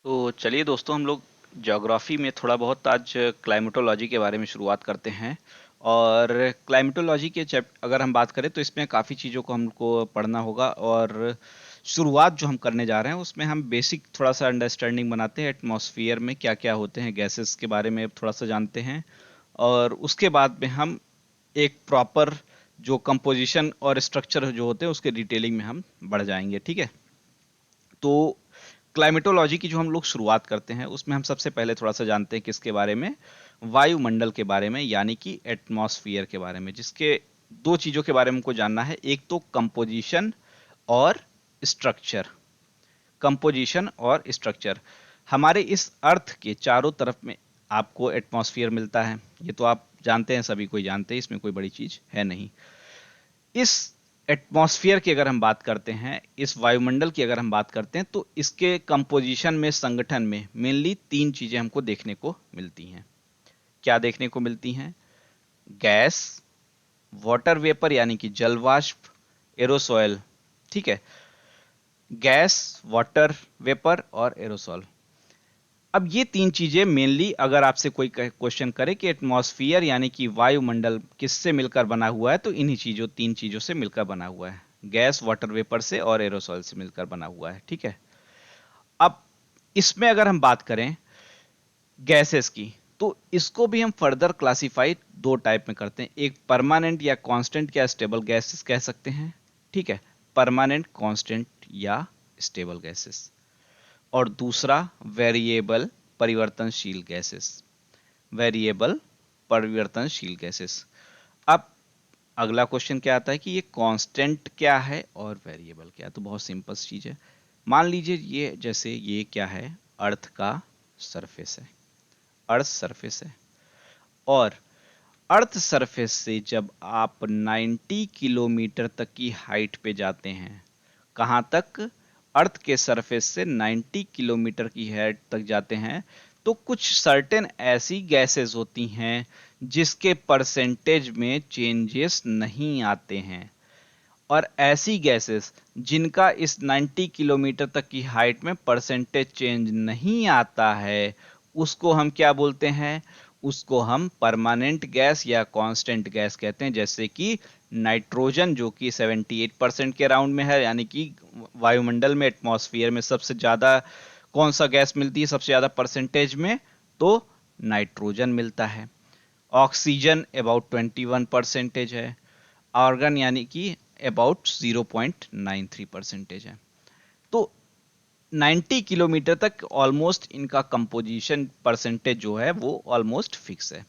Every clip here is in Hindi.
तो चलिए दोस्तों, हम लोग ज्योग्राफी में थोड़ा बहुत आज क्लाइमेटोलॉजी के बारे में शुरुआत करते हैं। और क्लाइमेटोलॉजी के चैप अगर हम बात करें तो इसमें काफ़ी चीज़ों को हमको पढ़ना होगा। और शुरुआत जो हम करने जा रहे हैं उसमें हम बेसिक थोड़ा सा अंडरस्टैंडिंग बनाते हैं। एटमॉस्फेयर में क्या क्या होते हैं, गैसेस के बारे में थोड़ा सा जानते हैं। और उसके बाद में हम एक प्रॉपर जो कंपोजिशन और स्ट्रक्चर जो होते हैं उसके डिटेलिंग में हम बढ़ जाएंगे। ठीक है। तो क्लाइमेटोलॉजी की जो हम लोग शुरुआत करते हैं उसमें हम सबसे पहले थोड़ा सा जानते हैं किसके बारे में, वायुमंडल के बारे में, यानी कि एटमॉस्फेयर के बारे में, जिसके दो चीजों के बारे में हमको जानना है। एक तो कंपोजिशन और स्ट्रक्चर। कंपोजिशन और स्ट्रक्चर हमारे इस अर्थ के चारों तरफ में आपको एटमॉस्फेयर मिलता है। ये तो आप जानते हैं, सभी कोई जानते हैं, इसमें कोई बड़ी चीज है नहीं। इस एटमॉस्फेयर की अगर हम बात करते हैं, इस वायुमंडल की अगर हम बात करते हैं, तो इसके कंपोजिशन में, संगठन में मेनली तीन चीजें हमको देखने को मिलती हैं। क्या देखने को मिलती हैं? गैस, वाटर वेपर यानी कि जल वाष्प, एरोसॉयल। ठीक है। गैस, वाटर वेपर और एरोसॉल। अब ये तीन चीजें मेनली, अगर आपसे कोई क्वेश्चन करे कि एटमॉस्फेयर यानी कि वायुमंडल किससे मिलकर बना हुआ है, तो इन्हीं चीजों, तीन चीजों से मिलकर बना हुआ है। गैस, वाटर वेपर से और एरोसॉल से मिलकर बना हुआ है। ठीक है। अब इसमें अगर हम बात करें गैसेस की, तो इसको भी हम फर्दर क्लासिफाई दो टाइप में करते हैं। एक परमानेंट या कांस्टेंट या स्टेबल गैसेस कह सकते हैं। ठीक है। परमानेंट, कांस्टेंट या स्टेबल गैसेस। और दूसरा वेरिएबल, परिवर्तनशील गैसेस। वेरिएबल, परिवर्तनशील गैसेस। अब अगला क्वेश्चन क्या आता है कि ये कांस्टेंट क्या है और वेरिएबल क्या है? तो बहुत सिंपल चीज है। मान लीजिए ये, जैसे ये क्या है, अर्थ का सरफेस है। अर्थ सरफेस है। और अर्थ सरफेस से जब आप 90 किलोमीटर तक की हाइट पे जाते हैं, कहां तक? अर्थ के सरफेस से 90 किलोमीटर की हाइट तक जाते हैं, तो कुछ सर्टेन ऐसी गैसेस होती हैं जिसके परसेंटेज में चेंजेस नहीं आते हैं। और ऐसी गैसेस जिनका इस 90 किलोमीटर तक की हाइट में परसेंटेज चेंज नहीं आता है, उसको हम क्या बोलते हैं? उसको हम परमानेंट गैस या कांस्टेंट गैस कहते हैं। जैसे कि नाइट्रोजन, जो कि 78% के राउंड में है, यानी कि वायुमंडल में, एटमॉस्फेयर में सबसे ज्यादा कौन सा गैस मिलती है सबसे ज्यादा परसेंटेज में? तो नाइट्रोजन मिलता है। ऑक्सीजन अबाउट 21% है। आर्गन यानी कि अबाउट 0.93% है। तो 90 किलोमीटर तक ऑलमोस्ट इनका कंपोजिशन परसेंटेज जो है वो ऑलमोस्ट फिक्स है।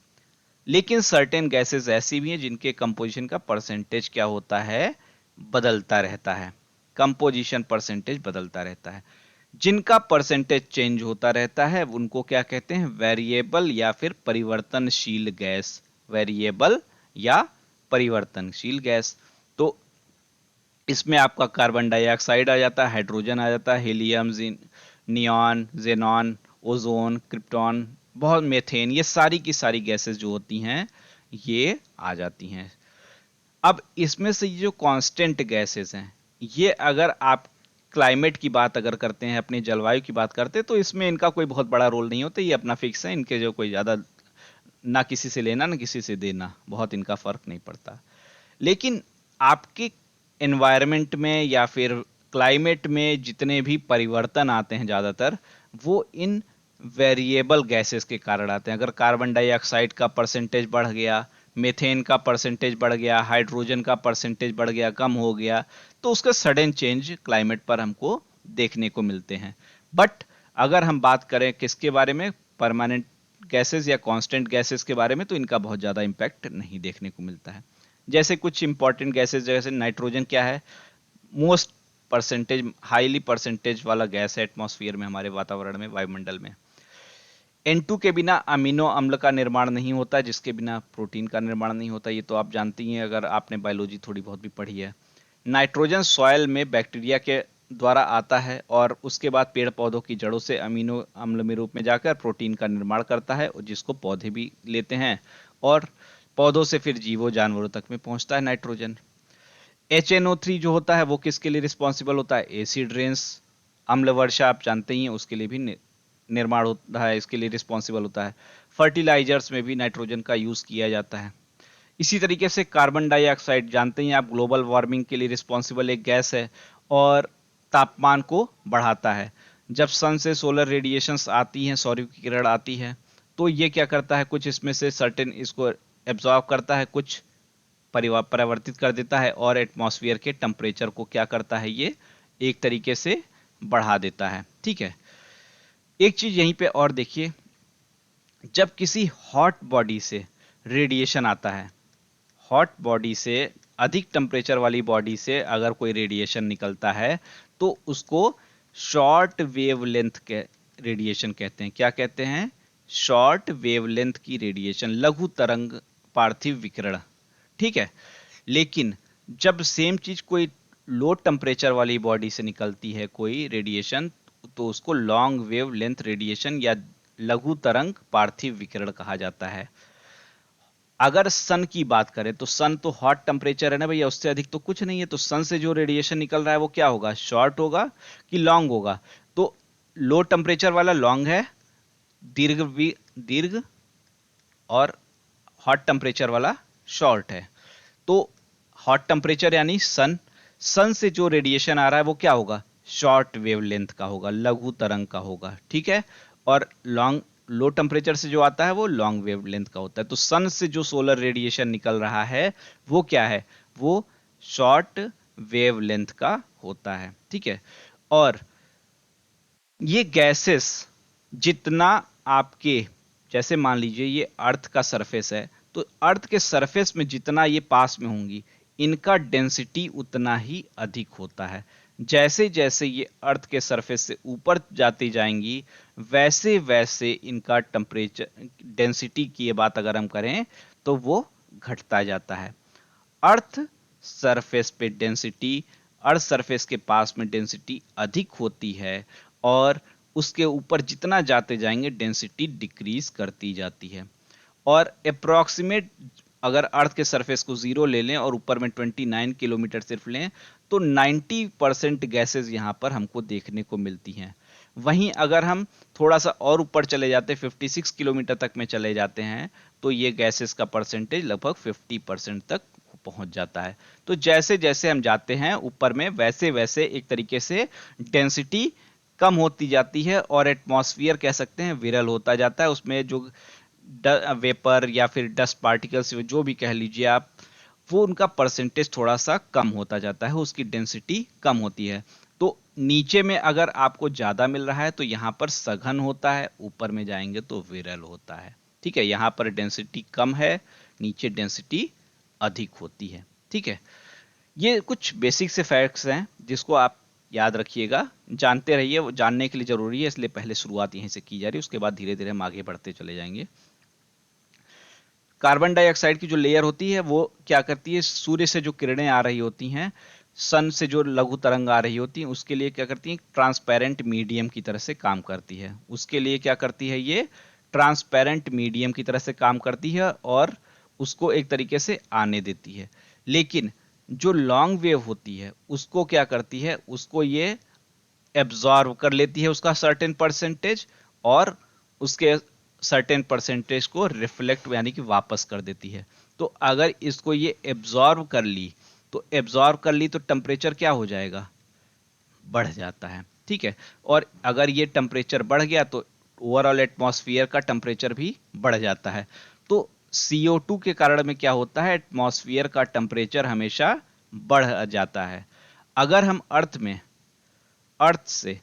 लेकिन सर्टेन गैसेस ऐसी भी हैं जिनके कंपोजिशन का परसेंटेज क्या होता है? बदलता रहता है। कंपोजिशन परसेंटेज बदलता रहता है। जिनका परसेंटेज चेंज होता रहता है उनको क्या कहते हैं? वेरिएबल या फिर परिवर्तनशील गैस। वेरिएबल या परिवर्तनशील गैस। तो इसमें आपका कार्बन डाइऑक्साइड आ जाता है, हाइड्रोजन आ जाता है, helium, neon, xenon, ozone, krypton, बहुत, मेथेन, ये सारी की सारी गैसेस जो होती हैं ये आ जाती हैं। अब इसमें से ये जो कांस्टेंट गैसेस हैं, ये अगर आप क्लाइमेट की बात अगर करते हैं, अपनी जलवायु की बात करते हैं, तो इसमें इनका कोई बहुत बड़ा रोल नहीं होता। ये अपना फिक्स है, इनके जो कोई ज़्यादा ना किसी से लेना ना किसी से देना, बहुत इनका फर्क नहीं पड़ता। लेकिन आपके एनवायरनमेंट में या फिर क्लाइमेट में जितने भी परिवर्तन आते हैं ज़्यादातर, वो इन वेरिएबल गैसेस के कारण आते हैं। अगर कार्बन डाइऑक्साइड का परसेंटेज बढ़ गया, मीथेन का परसेंटेज बढ़ गया, हाइड्रोजन का परसेंटेज बढ़ गया, कम हो गया, तो उसके सडन चेंज क्लाइमेट पर हमको देखने को मिलते हैं। बट अगर हम बात करें किसके बारे में, परमानेंट गैसेस या कांस्टेंट गैसेस के बारे में, तो इनका बहुत ज़्यादा इम्पैक्ट नहीं देखने को मिलता है। जैसे कुछ इंपॉर्टेंट गैसेस, जैसे नाइट्रोजन क्या है? मोस्ट परसेंटेज, हाईली परसेंटेज वाला गैस है एटमॉस्फेयर में, हमारे वातावरण में, वायुमंडल में। N2 के बिना अमीनो अम्ल का निर्माण नहीं होता, जिसके बिना प्रोटीन का निर्माण नहीं होता। ये तो आप जानती हैं अगर आपने बायोलॉजी थोड़ी बहुत भी पढ़ी है। नाइट्रोजन सॉयल में बैक्टीरिया के द्वारा आता है और उसके बाद पेड़ पौधों की जड़ों से अमीनो अम्ल में रूप में जाकर प्रोटीन का निर्माण करता है, और जिसको पौधे भी लेते हैं, और पौधों से फिर जीवों जानवरों तक में पहुंचता है नाइट्रोजन। HNO3 जो होता है वो किसके लिए रिस्पॉन्सिबल होता है? एसिड रेन्स, अम्ल वर्षा, आप जानते ही हैं, उसके लिए भी निर्माण होता है, इसके लिए रिस्पॉन्सिबल होता है। फर्टिलाइजर्स में भी नाइट्रोजन का यूज़ किया जाता है। इसी तरीके से कार्बन डाइऑक्साइड, जानते हैं आप, ग्लोबल वार्मिंग के लिए रिस्पॉन्सिबल एक गैस है और तापमान को बढ़ाता है। जब सन से सोलर रेडिएशंस आती हैं, सौर की किरण आती है, तो ये क्या करता है, कुछ इसमें से सर्टेन इसको एब्जॉर्ब करता है, कुछ परावर्तित कर देता है और एटमॉस्फेयर के टेम्परेचर को क्या करता है, ये एक तरीके से बढ़ा देता है। ठीक है, एक चीज यहीं पे और देखिए, जब किसी हॉट बॉडी से रेडिएशन आता है, हॉट बॉडी से, अधिक टेम्परेचर वाली बॉडी से अगर कोई रेडिएशन निकलता है तो उसको शॉर्ट वेवलेंथ के रेडिएशन कहते हैं। क्या कहते हैं? शॉर्ट वेवलेंथ की रेडिएशन, लघु तरंग पार्थिव विकिरण। ठीक है, लेकिन जब सेम चीज कोई लो टेम्परेचर वाली बॉडी से निकलती है कोई रेडिएशन, तो उसको लॉन्ग वेव लेंथ रेडिएशन या लघु तरंग पार्थिव विकिरण कहा जाता है। अगर सन की बात करें तो सन तो हॉट टेम्परेचर है ना भैया, उससे अधिक तो कुछ नहीं है, तो सन से जो रेडिएशन निकल रहा है वो क्या होगा, शॉर्ट होगा कि लॉन्ग होगा? तो लो टेम्परेचर वाला लॉन्ग है, दीर्घ भी दीर्घ, और हॉट टेम्परेचर वाला शॉर्ट है। तो हॉट टेम्परेचर यानी सन, सन से जो रेडिएशन आ रहा है वो क्या होगा, शॉर्ट वेवलेंथ का होगा, लघु तरंग का होगा। ठीक है, और लॉन्ग, लो टेम्परेचर से जो आता है वो लॉन्ग वेवलेंथ का होता है। तो सन से जो सोलर रेडिएशन निकल रहा है वो क्या है, वो शॉर्ट वेवलेंथ का होता है। ठीक है, और ये गैसेस जितना आपके, जैसे मान लीजिए ये अर्थ का सरफेस है, तो अर्थ के सरफेस में जितना ये पास में होंगी, इनका डेंसिटी उतना ही अधिक होता है। जैसे जैसे ये अर्थ के सरफेस से ऊपर जाती जाएंगी, वैसे वैसे इनका टेम्परेचर, डेंसिटी की ये बात अगर हम करें तो वो घटता जाता है। अर्थ सरफेस पे डेंसिटी, अर्थ सरफेस के पास में डेंसिटी अधिक होती है, और उसके ऊपर जितना जाते जाएंगे डेंसिटी डिक्रीज करती जाती है। और अप्रोक्सीमेट अगर अर्थ के सरफेस को जीरो ले लें और ऊपर में 29 किलोमीटर सिर्फ लें, तो 90% गैसेस यहां पर हमको देखने को मिलती हैं। वहीं अगर हम थोड़ा सा और ऊपर चले जाते हैं, 56 किलोमीटर तक में चले जाते हैं, तो ये गैसेस का परसेंटेज लगभग 50% तक पहुंच जाता है। तो जैसे जैसे हम जाते हैं ऊपर में, वैसे वैसे एक तरीके से डेंसिटी कम होती जाती है और एटमॉस्फेयर कह सकते हैं विरल होता जाता है। उसमें जो वेपर या फिर डस्ट पार्टिकल्स जो भी कह लीजिए आप, वो उनका परसेंटेज थोड़ा सा कम होता जाता है, उसकी डेंसिटी कम होती है। तो नीचे में अगर आपको ज्यादा मिल रहा है तो यहां पर सघन होता है, ऊपर में जाएंगे तो विरल होता है। ठीक है, यहां पर डेंसिटी कम है, नीचे डेंसिटी अधिक होती है। ठीक है, ये कुछ बेसिक से फैक्ट्स हैं जिसको आप याद रखिएगा, जानते रहिए, वो जानने के लिए जरूरी है, इसलिए पहले शुरुआत यहीं से की जा रही है, उसके बाद धीरे धीरे हम आगे बढ़ते चले जाएंगे। कार्बन डाइऑक्साइड की जो लेयर होती है वो क्या करती है, सूर्य से जो किरणें आ रही होती हैं, सन से जो लघु तरंग आ रही होती है, उसके लिए क्या करती है, ट्रांसपेरेंट मीडियम की तरह से काम करती है। उसके लिए क्या करती है, ये ट्रांसपेरेंट मीडियम की तरह से काम करती है और उसको एक तरीके से आने देती है। लेकिन जो लॉन्ग वेव होती है उसको क्या करती है, उसको ये एब्जॉर्व कर लेती है उसका सर्टेन परसेंटेज, और उसके सर्टेन परसेंटेज को रिफ्लेक्ट यानी कि वापस कर देती है। तो अगर इसको ये एब्जॉर्व कर ली, तो एब्जॉर्व कर ली तो टेम्परेचर क्या हो जाएगा, बढ़ जाता है। ठीक है, और अगर ये टेम्परेचर बढ़ गया तो ओवरऑल एटमॉस्फेयर का टेम्परेचर भी बढ़ जाता है। तो CO2 के कारण में क्या होता है, एटमॉस्फेयर का टेम्परेचर हमेशा बढ़ जाता है। अगर हम अर्थ से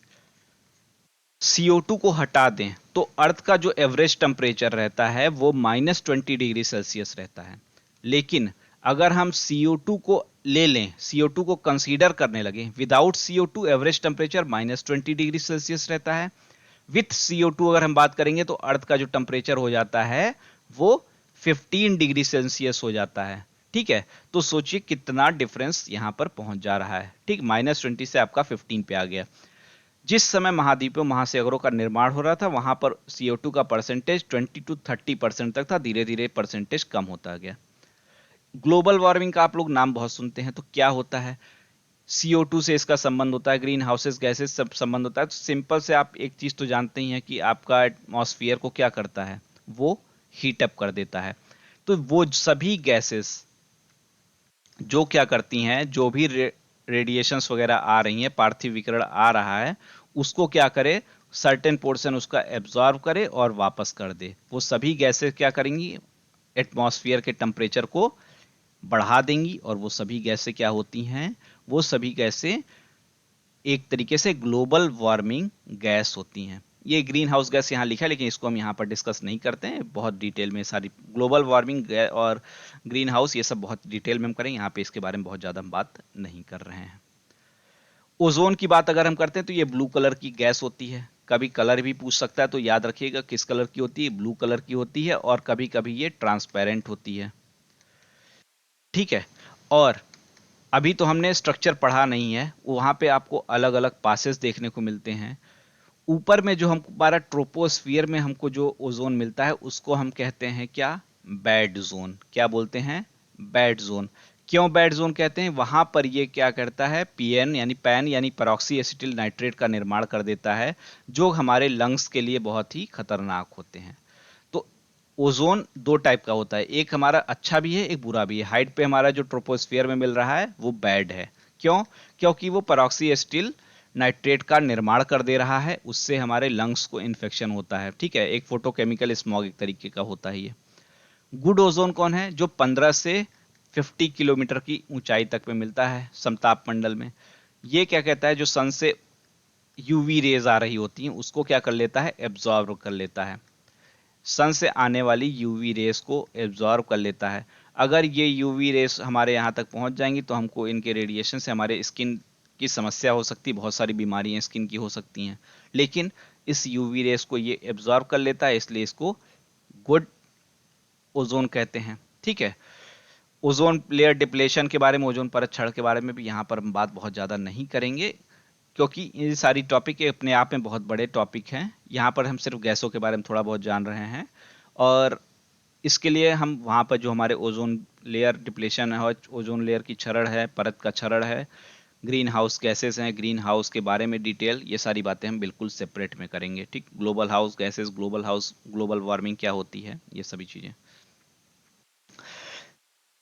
CO2 को हटा दें तो अर्थ का जो एवरेज टेम्परेचर रहता है वो -20 डिग्री सेल्सियस रहता है। लेकिन अगर हम CO2 को ले लें, CO2 को कंसीडर करने लगे, without CO2 average temperature -20 degree Celsius रहता है। विथ CO2 अगर हम बात करेंगे तो अर्थ का जो टेम्परेचर हो जाता है वो 15 डिग्री सेल्सियस हो जाता है। ठीक है, तो सोचिए कितना डिफरेंस यहां पर पहुंच जा रहा है। ठीक, -20 से आपका 15 पे आ गया। जिस समय महाद्वीपों महासागरों का निर्माण हो रहा था वहां पर CO2 का परसेंटेज 20 to 30% तक था, धीरे धीरे परसेंटेज कम होता गया। ग्लोबल वार्मिंग का आप लोग नाम बहुत सुनते हैं, तो क्या होता है, CO2 से इसका संबंध होता है, ग्रीन हाउसेस गैसेस सब संबंध होता है। तो सिंपल से आप एक चीज तो जानते ही हैं कि आपका एटमॉस्फेयर को क्या करता है, वो हीट अप कर देता है। तो वो सभी गैसेस जो क्या करती हैं, जो भी रेडिएशंस वगैरह आ रही हैं, पार्थिव विकिरण आ रहा है, उसको क्या करे, सर्टेन पोर्शन उसका एब्जॉर्ब करे और वापस कर दे। वो सभी गैसेस क्या करेंगी, एटमॉस्फेयर के टेम्परेचर को बढ़ा देंगी। और वो सभी गैसें क्या होती हैं, वो सभी गैसें एक तरीके से ग्लोबल वार्मिंग गैस होती हैं। ये ग्रीन हाउस गैस यहाँ लिखा है, लेकिन इसको हम यहाँ पर डिस्कस नहीं करते हैं बहुत डिटेल में। सारी ग्लोबल वार्मिंग और ग्रीन हाउस ये सब बहुत डिटेल में हम करेंगे, यहाँ पे इसके बारे में बहुत ज़्यादा हम बात नहीं कर रहे हैं। ओजोन की बात अगर हम करते हैं तो ये ब्लू कलर की गैस होती है। कभी कलर भी पूछ सकता है, तो याद रखिएगा किस कलर की होती है, ब्लू कलर की होती है। और कभी कभी ये ट्रांसपेरेंट होती है, ठीक है। और अभी तो हमने स्ट्रक्चर पढ़ा नहीं है, वहां पे आपको अलग अलग पासेस देखने को मिलते हैं। ऊपर में जो हम हमारा ट्रोपोस्फियर में हमको जो ओजोन मिलता है, उसको हम कहते हैं क्या, बैड जोन। क्या बोलते हैं, बैड जोन। क्यों बैड जोन कहते हैं, वहां पर ये क्या करता है, पीएन यानी पैन यानी पेरोक्सी एसिटिल नाइट्रेट का निर्माण कर देता है, जो हमारे लंग्स के लिए बहुत ही खतरनाक होते हैं। तो ओजोन दो टाइप का होता है, एक हमारा अच्छा भी है, एक बुरा भी है। हाइट पे हमारा जो ट्रोपोस्फियर में मिल रहा है वो बैड है। क्यों, क्योंकि वो पेरोक्सी एसिटिल नाइट्रेट का निर्माण कर दे रहा है, उससे हमारे लंग्स को इन्फेक्शन होता है, ठीक है। एक फोटोकेमिकल स्मॉग एक तरीके का होता है ये। गुड ओजोन कौन है, जो 15 से 50 किलोमीटर की ऊंचाई तक में मिलता है समताप मंडल में। ये क्या कहता है, जो सन से यूवी रेज आ रही होती हैं उसको क्या कर लेता है, एब्जॉर्ब कर लेता है। सन से आने वाली यूवी रेस को एब्जॉर्ब कर लेता है। अगर ये यूवी रेस हमारे यहाँ तक पहुँच जाएंगी तो हमको इनके रेडिएशन से हमारे स्किन की समस्या हो सकती है, बहुत सारी बीमारियां स्किन की हो सकती हैं। लेकिन इस यूवी रेस को ये एब्जॉर्ब कर लेता है, इसलिए इसको गुड ओजोन कहते हैं, ठीक है। ओजोन लेयर डिप्लेशन के बारे में, ओजोन परत क्षरण के बारे में भी यहाँ पर हम बात बहुत ज़्यादा नहीं करेंगे, क्योंकि ये सारी टॉपिक अपने आप में बहुत बड़े टॉपिक हैं। यहाँ पर हम सिर्फ गैसों के बारे में थोड़ा बहुत जान रहे हैं। और इसके लिए हम वहाँ पर जो हमारे ओजोन लेयर डिप्लेशन है और ओजोन लेयर की क्षरण है, परत का क्षरण है, ग्रीन हाउस गैसेस हैं, ग्रीन हाउस के बारे में डिटेल, ये सारी बातें हम बिल्कुल सेपरेट में करेंगे, ठीक। Global house gases, global house, global warming क्या होती है, ये सभी चीज़ें।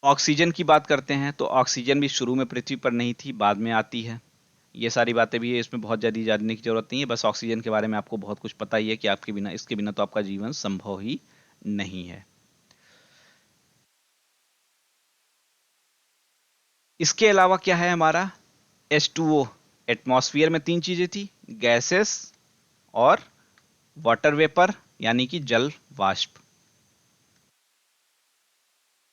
ऑक्सीजन की बात करते हैं तो ऑक्सीजन भी शुरू में पृथ्वी पर नहीं थी, बाद में आती है। ये सारी बातें भी है, इसमें बहुत ज़्यादा जानने की जरूरत नहीं है। बस ऑक्सीजन के बारे में आपको बहुत कुछ पता ही है कि आपके बिना, इसके बिना तो आपका जीवन संभव ही नहीं है। इसके अलावा क्या है हमारा, H2O। एटमॉस्फेयर में तीन चीजें थी, गैसेस और वाटर वेपर यानी कि जल वाष्प।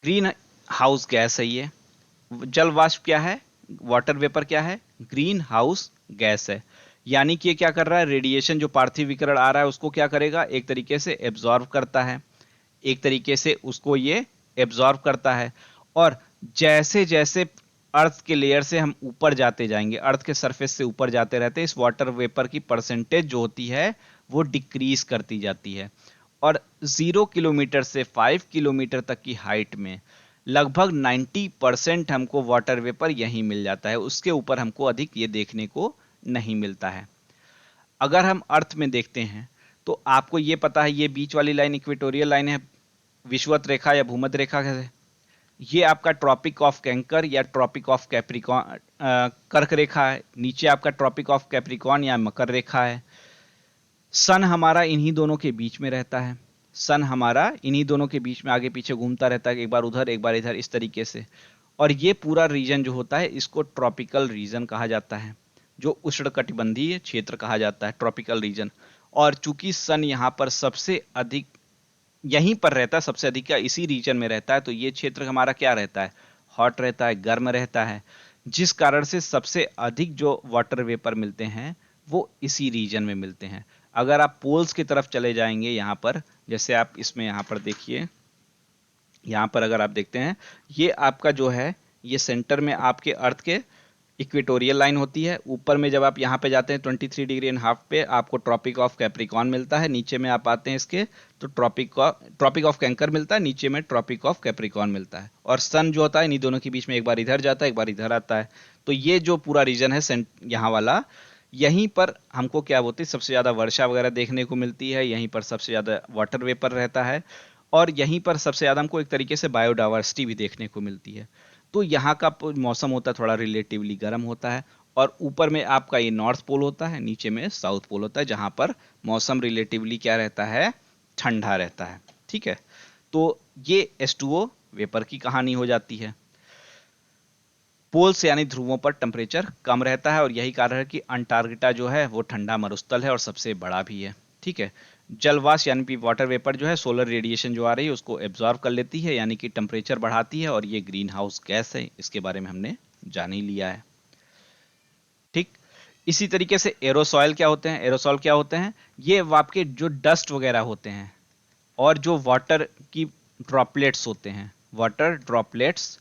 ग्रीन हाउस गैस है ये। जल वाष्प क्या है, वाटर वेपर क्या है, ग्रीन हाउस गैस है। यानी कि ये क्या कर रहा है, रेडिएशन जो पार्थिव विकिरण आ रहा है उसको क्या करेगा, एक तरीके से एब्जॉर्ब करता है, एक तरीके से उसको ये एब्जॉर्ब करता है। और जैसे जैसे अर्थ के लेयर से हम ऊपर जाते जाएंगे, अर्थ के सरफेस से ऊपर जाते रहते हैं, इस वाटर वेपर की परसेंटेज जो होती है वो डिक्रीज करती जाती है। और 0 किलोमीटर से 5 किलोमीटर तक की हाइट में लगभग 90% हमको वाटर वेपर यहीं मिल जाता है, उसके ऊपर हमको अधिक ये देखने को नहीं मिलता है। अगर हम अर्थ में देखते हैं तो आपको ये पता है, ये बीच वाली लाइन इक्वेटोरियल लाइन है, विषुवत रेखा या भूमध्य रेखा है। ये आपका ट्रॉपिक ऑफ कैंकर या ट्रॉपिक ऑफ कैप्रिकॉन, कर्क रेखा है। नीचे आपका ट्रॉपिक ऑफ कैप्रिकॉन या मकर रेखा है। सन हमारा इन्हीं दोनों के बीच में रहता है। सन हमारा इन्हीं दोनों के बीच में आगे पीछे घूमता रहता है, एक बार उधर एक बार इधर, इस तरीके से। और ये पूरा रीजन जो होता है इसको ट्रॉपिकल रीजन कहा जाता है, जो उष्णकटिबंधीय क्षेत्र कहा जाता है, ट्रॉपिकल रीजन। और चूंकि सन यहाँ पर सबसे अधिक यहीं पर रहता है, सबसे अधिक क्या इसी रीजन में रहता है, तो ये क्षेत्र हमारा क्या रहता है, हॉट रहता है, गर्म रहता है। जिस कारण से सबसे अधिक जो वाटर वेपर मिलते हैं वो इसी रीजन में मिलते हैं। अगर आप पोल्स की तरफ चले जाएंगे, यहाँ पर जैसे आप इसमें यहाँ पर देखिए, यहाँ पर अगर आप देखते हैं, ये आपका जो है, ये सेंटर में आपके अर्थ के इक्वेटोरियल लाइन होती है। ऊपर में जब आप यहाँ पे जाते हैं 23.5 डिग्री पे आपको ट्रॉपिक ऑफ कैप्रिकॉर्न मिलता है। नीचे में आप आते हैं इसके तो ट्रॉपिक ऑफ कैंकर मिलता है, नीचे में ट्रॉपिक ऑफ कैप्रिकॉर्न मिलता है। और सन जो होता है इन्हीं दोनों के बीच में एक बार इधर जाता है, एक बार इधर आता है। तो ये जो पूरा रीजन है यहाँ वाला, यहीं पर हमको क्या बोलते हैं सबसे ज़्यादा वर्षा वगैरह देखने को मिलती है, यहीं पर सबसे ज़्यादा वाटर वेपर रहता है, और यहीं पर सबसे ज़्यादा हमको एक तरीके से बायोडाइवर्सिटी भी देखने को मिलती है। तो यहाँ का मौसम होता है थोड़ा रिलेटिवली गर्म होता है। और ऊपर में आपका ये नॉर्थ पोल होता है, नीचे में साउथ पोल होता है, जहाँ पर मौसम रिलेटिवली क्या रहता है, ठंडा रहता है। ठीक है, तो ये H2O वेपर की कहानी हो जाती है। पोल्स यानी ध्रुवों पर टेम्परेचर कम रहता है, और यही कारण है कि अंटार्कटिका जो है वो ठंडा मरुस्थल है और सबसे बड़ा भी है। ठीक है, जलवाष्प यानी कि वाटर वेपर जो है सोलर रेडिएशन जो आ रही है उसको एब्जॉर्ब कर लेती है, यानी कि टेम्परेचर बढ़ाती है, और ये ग्रीन हाउस गैस है, इसके बारे में हमने जान ही लिया है। ठीक, इसी तरीके से एरोसॉइल क्या होते हैं, एरोसॉल क्या होते हैं, ये आपके जो डस्ट वगैरह होते हैं और जो वाटर की ड्रॉपलेट्स होते हैं, वाटर ड्रॉपलेट्स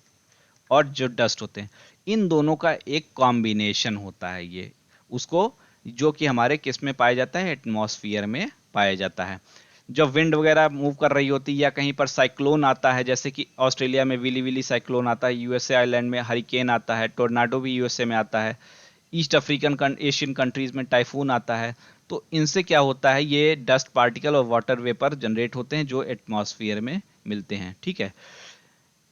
और जो डस्ट होते हैं, इन दोनों का एक कॉम्बिनेशन होता है ये, उसको जो कि हमारे किस में पाया जाता है, एटमॉस्फेयर में पाया जाता है। जब विंड वगैरह मूव कर रही होती है या कहीं पर साइक्लोन आता है, जैसे कि ऑस्ट्रेलिया में विली विली साइक्लोन आता है, यूएसए आइलैंड में हरिकेन आता है, टोर्नाडो भी यूएसए में आता है, ईस्ट अफ्रीकन एशियन कंट्रीज में टाइफून आता है, तो इनसे क्या होता है, ये डस्ट पार्टिकल और वाटर वेपर जनरेट होते हैं जो एटमॉस्फेयर में मिलते हैं। ठीक है,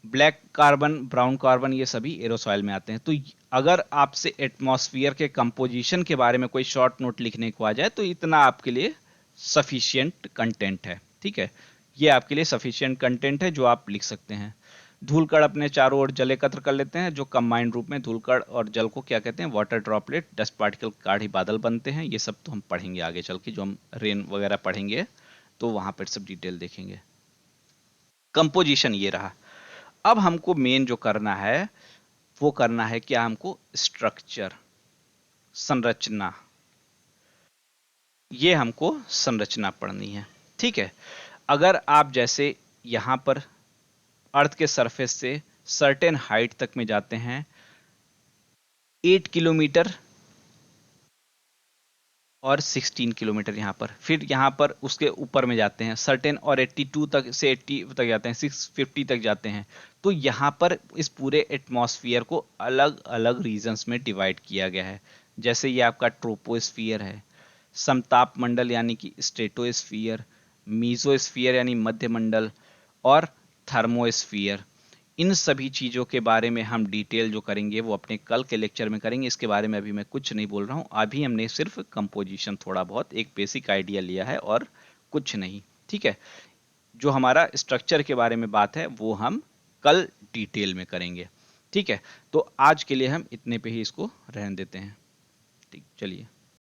ब्लैक कार्बन, ब्राउन कार्बन, ये सभी एरोसॉइल में आते हैं। तो अगर आपसे एटमॉस्फेयर के कंपोजिशन के बारे में कोई शॉर्ट नोट लिखने को आ जाए तो इतना आपके लिए सफिशियंट कंटेंट है। ठीक है, ये आपके लिए सफिशियंट कंटेंट है जो आप लिख सकते हैं। धूलकण अपने चारों ओर जल एकत्र कर लेते हैं, जो कंबाइंड रूप में धूलकण और जल को क्या कहते हैं, वाटर ड्रॉपलेट, डस्ट पार्टिकल, गाढ़ी बादल बनते हैं। ये सब तो हम पढ़ेंगे आगे चल के, जो हम रेन वगैरह पढ़ेंगे तो वहां पर सब डिटेल देखेंगे। कंपोजिशन ये रहा। अब हमको मेन जो करना है वो करना है क्या, हमको स्ट्रक्चर, संरचना, ये हमको संरचना पढ़नी है। ठीक है, अगर आप जैसे यहां पर अर्थ के सरफेस से सर्टेन हाइट तक में जाते हैं, 8 किलोमीटर और 16 किलोमीटर, यहाँ पर फिर यहाँ पर उसके ऊपर में जाते हैं सर्टेन, और 82 तक से 80 तक जाते हैं, 650 तक जाते हैं। तो यहाँ पर इस पूरे एटमॉस्फेयर को अलग अलग रीजन्स में डिवाइड किया गया है। जैसे ये आपका ट्रोपोस्फियर है, समताप मंडल यानी कि स्ट्रेटोस्फियर, मीजोस्फियर यानी मध्य मंडल, और थर्मोस्फियर। इन सभी चीज़ों के बारे में हम डिटेल जो करेंगे वो अपने कल के लेक्चर में करेंगे। इसके बारे में अभी मैं कुछ नहीं बोल रहा हूँ, अभी हमने सिर्फ कंपोजिशन थोड़ा बहुत एक बेसिक आइडिया लिया है और कुछ नहीं। ठीक है, जो हमारा स्ट्रक्चर के बारे में बात है वो हम कल डिटेल में करेंगे। ठीक है, तो आज के लिए हम इतने पे ही इसको रहने देते हैं। ठीक, चलिए।